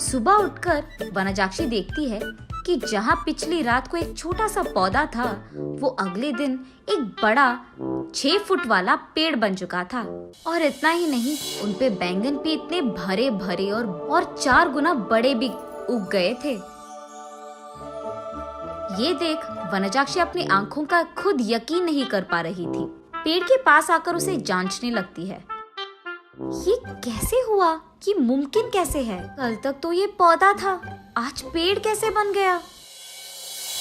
सुबह उठकर वनजाक्षी देखती है कि जहाँ पिछली रात को एक छोटा सा पौधा था, वो अगले दिन एक बड़ा 6 फुट वाला पेड़ बन चुका था। और इतना ही नहीं, उनपे बैंगन भी इतने भरे भरे और 4 गुना बड़े भी उग गए थे। ये देख वनजाक्षी अपनी आंखों का खुद यकीन नहीं कर पा रही थी। पेड़ के पास आकर उसे जांचने लगती है। ये कैसे हुआ? ये मुमकिन कैसे है? कल तक तो ये पौधा था, आज पेड़ कैसे बन गया?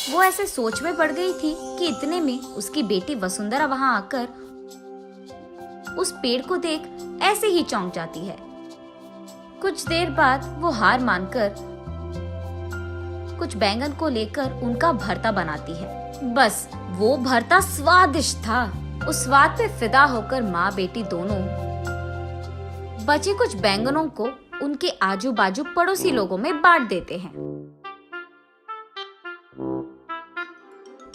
वो ऐसे सोच में पड़ गई थी कि इतने में उसकी बेटी वसुंधरा वहां आकर उस पेड़ को देख ऐसे ही चौंक जाती है। कुछ देर बाद वो हार मानकर कुछ बैंगन को लेकर उनका भरता बनाती है। बस वो भरता स्वादिष्ट था। उस स्वाद पे फिदा होकर माँ बेटी दोनों बचे कुछ बैंगनों को उनके आजू बाजू पड़ोसी लोगों में बांट देते हैं।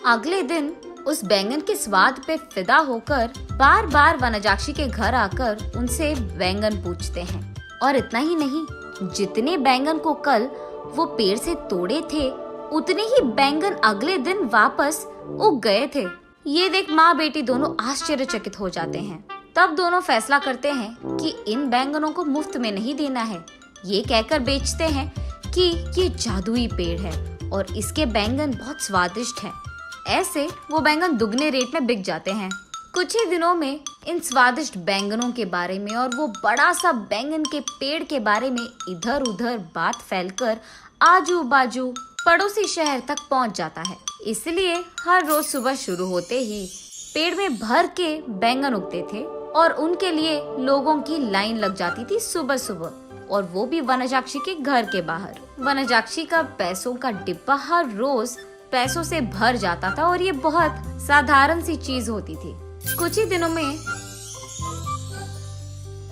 अगले दिन उस बैंगन के स्वाद पे फिदा होकर बार बार वनजाक्षी के घर आकर उनसे बैंगन पूछते हैं। और इतना ही नहीं, जितने बैंगन को कल वो पेड़ से तोड़े थे, उतने ही बैंगन अगले दिन वापस उग गए थे। ये देख माँ बेटी दोनों आश्चर्यचकित हो जाते हैं। तब दोनों फैसला करते हैं कि इन बैंगनों को मुफ्त में नहीं देना है। ये कहकर बेचते हैं कि ये जादुई पेड़ है और इसके बैंगन बहुत स्वादिष्ट हैं। ऐसे वो बैंगन दुगने रेट में बिक जाते हैं। कुछ ही दिनों में इन स्वादिष्ट बैंगनों के बारे में और वो बड़ा सा बैंगन के पेड़ के बारे में इधर उधर बात फैलकर आजू बाजू पड़ोसी शहर तक पहुंच जाता है। इसलिए हर रोज सुबह शुरू होते ही पेड़ में भर के बैंगन उगते थे और उनके लिए लोगों की लाइन लग जाती थी सुबह सुबह, और वो भी वनजाक्षी के घर के बाहर। वनजाक्षी का पैसों का डिब्बा हर रोज पैसों से भर जाता था और ये बहुत साधारण सी चीज होती थी। कुछ ही दिनों में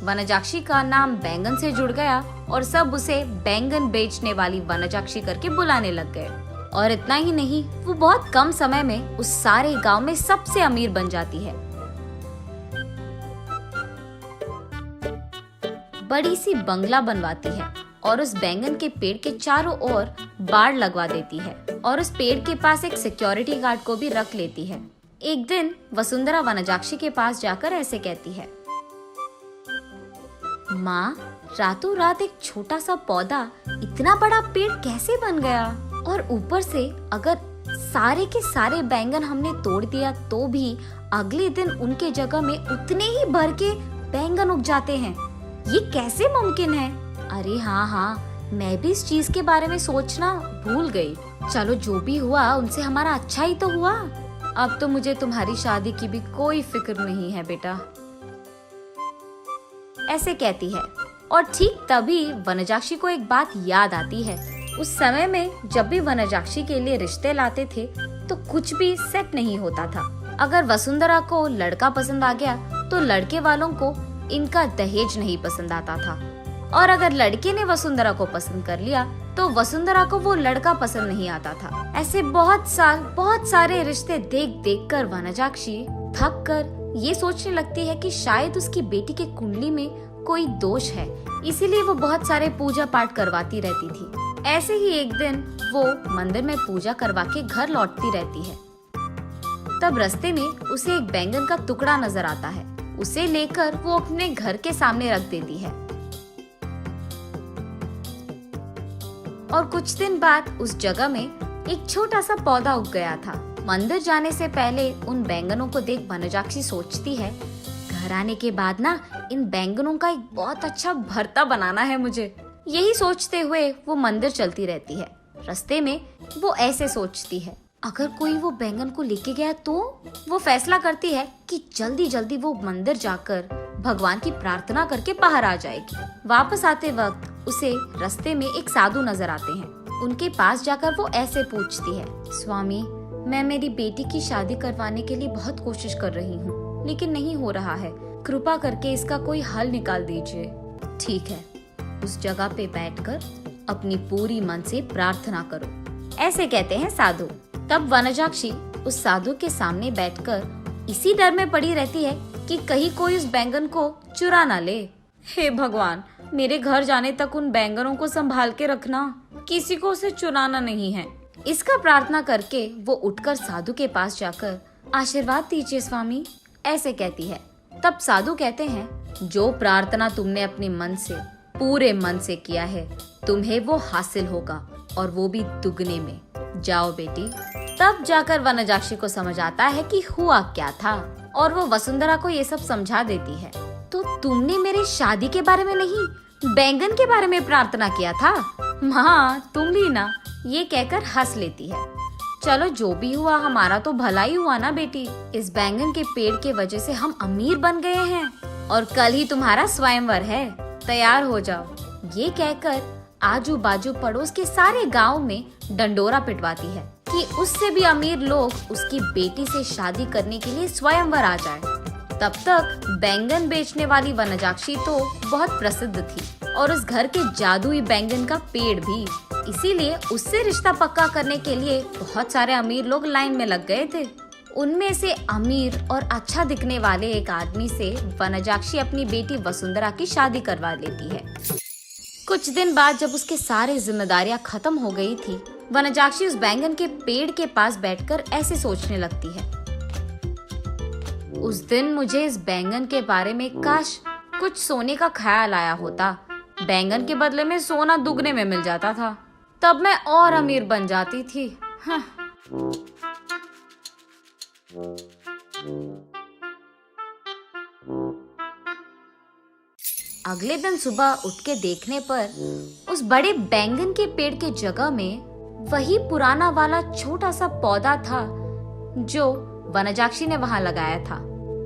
वनजाक्षी का नाम बैंगन से जुड़ गया और सब उसे बैंगन बेचने वाली वनजाक्षी करके बुलाने लग गए। और इतना ही नहीं, वो बहुत कम समय में उस सारे गांव में सबसे अमीर बन जाती है। बड़ी सी बंगला बनवाती है और उस बैंगन के पेड़ के चारों ओर बाड़ लगवा देती है और उस पेड़ के पास एक सिक्योरिटी गार्ड को भी रख लेती है। एक दिन वसुंधरा वनजाक्षी के पास जाकर ऐसे कहती है, माँ, रातों रात एक छोटा सा पौधा इतना बड़ा पेड़ कैसे बन गया? और ऊपर से अगर सारे के सारे बैंगन हमने तोड़ दिया तो भी अगले दिन उनके जगह में उतने ही भर के बैंगन उग जाते हैं। ये कैसे मुमकिन है? अरे हाँ, मैं भी इस चीज के बारे में सोचना भूल गई। चलो, जो भी हुआ उनसे हमारा अच्छा ही तो हुआ। अब तो मुझे तुम्हारी शादी की भी कोई फिक्र नहीं है बेटा, ऐसे कहती है। और ठीक तभी वनजाक्षी को एक बात याद आती है। उस समय में जब भी वनजाक्षी के लिए रिश्ते लाते थे तो कुछ भी सेट नहीं होता था। अगर वसुंधरा को लड़का पसंद आ गया तो लड़के वालों को इनका दहेज नहीं पसंद आता था, और अगर लड़के ने वसुंधरा को पसंद कर लिया तो वसुंधरा को वो लड़का पसंद नहीं आता था। ऐसे बहुत सारे रिश्ते देख देख कर वनजाक्षी थक कर ये सोचने लगती है कि शायद उसकी बेटी के कुंडली में कोई दोष है, इसीलिए वो बहुत सारे पूजा पाठ करवाती रहती थी। ऐसे ही एक दिन वो मंदिर में पूजा करवा के घर लौटती रहती है। तब रास्ते में उसे एक बैंगन का टुकड़ा नजर आता है। उसे लेकर वो अपने घर के सामने रख देती है। और कुछ दिन बाद उस जगह में एक छोटा सा पौधा उग गया था। मंदिर जाने से पहले उन बैंगनों को देख वनजाक्षी सोचती है, घर आने के बाद ना इन बैंगनों का एक बहुत अच्छा भरता बनाना है मुझे। यही सोचते हुए वो मंदिर चलती रहती है। रास्ते में वो ऐसे सोचती है, अगर कोई वो बैंगन को लेके गया तो? वो फैसला करती है कि जल्दी जल्दी वो मंदिर जाकर भगवान की प्रार्थना करके बाहर आ जाएगी। वापस आते वक्त उसे रास्ते में एक साधु नजर आते हैं। उनके पास जाकर वो ऐसे पूछती है, स्वामी, मैं मेरी बेटी की शादी करवाने के लिए बहुत कोशिश कर रही हूँ, लेकिन नहीं हो रहा है। कृपा करके इसका कोई हल निकाल दीजिए। ठीक है, उस जगह पे बैठकर अपनी पूरी मन से प्रार्थना करो, ऐसे कहते हैं साधु। तब वनजाक्षी उस साधु के सामने बैठकर इसी डर में पड़ी रहती है कि कहीं कोई उस बैंगन को चुरा ना ले। हे भगवान, मेरे घर जाने तक उन बैंगनों को संभाल के रखना, किसी को उसे चुराना नहीं है। इसका प्रार्थना करके वो उठकर साधु के पास जाकर आशीर्वाद दीजिए स्वामी, ऐसे कहती है। तब साधु कहते हैं, जो प्रार्थना तुमने अपने मन से, पूरे मन से किया है, तुम्हें वो हासिल होगा, और वो भी दुगने में। जाओ बेटी। तब जाकर वनजाक्षी को समझ आता है कि हुआ क्या था, और वो वसुंधरा को ये सब समझा देती है। तो तुमने मेरे शादी के बारे में नहीं, बैंगन के बारे में प्रार्थना किया था। हाँ, तुम भी ना, ये कहकर हंस लेती है। चलो जो भी हुआ, हमारा तो भला ही हुआ ना बेटी। इस बैंगन के पेड़ के वजह से हम अमीर बन गए हैं, और कल ही तुम्हारा स्वयंवर है, तैयार हो जाओ। ये कहकर आजू बाजू पड़ोस के सारे गांव में डंडोरा पिटवाती है कि उससे भी अमीर लोग उसकी बेटी से शादी करने के लिए स्वयंवर आ जाए। तब तक बैंगन बेचने वाली वनजाक्षी तो बहुत प्रसिद्ध थी, और उस घर के जादुई बैंगन का पेड़ भी। इसीलिए उससे रिश्ता पक्का करने के लिए बहुत सारे अमीर लोग लाइन में लग गए थे। उनमें से अमीर और अच्छा दिखने वाले एक आदमी से वनजाक्षी अपनी बेटी वसुंधरा की शादी करवा लेती है। कुछ दिन बाद जब उसके सारे जिम्मेदारियां खत्म हो गई थी, वनजाक्षी उस बैंगन के पेड़ के पास बैठकर ऐसे सोचने लगती है, उस दिन मुझे इस बैंगन के बारे में काश कुछ सोने का ख्याल आया होता। बैंगन के बदले में सोना दुगने में मिल जाता था, तब मैं और अमीर बन जाती थी। हाँ। अगले दिन सुबह उठ के देखने पर उस बड़े बैंगन के पेड़ के जगह में वही पुराना वाला छोटा सा पौधा था जो वनजाक्षी ने वहां लगाया था।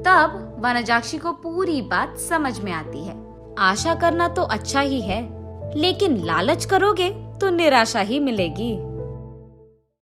तब वनजाक्षी को पूरी बात समझ में आती है। आशा करना तो अच्छा ही है, लेकिन लालच करोगे तो निराशा ही मिलेगी।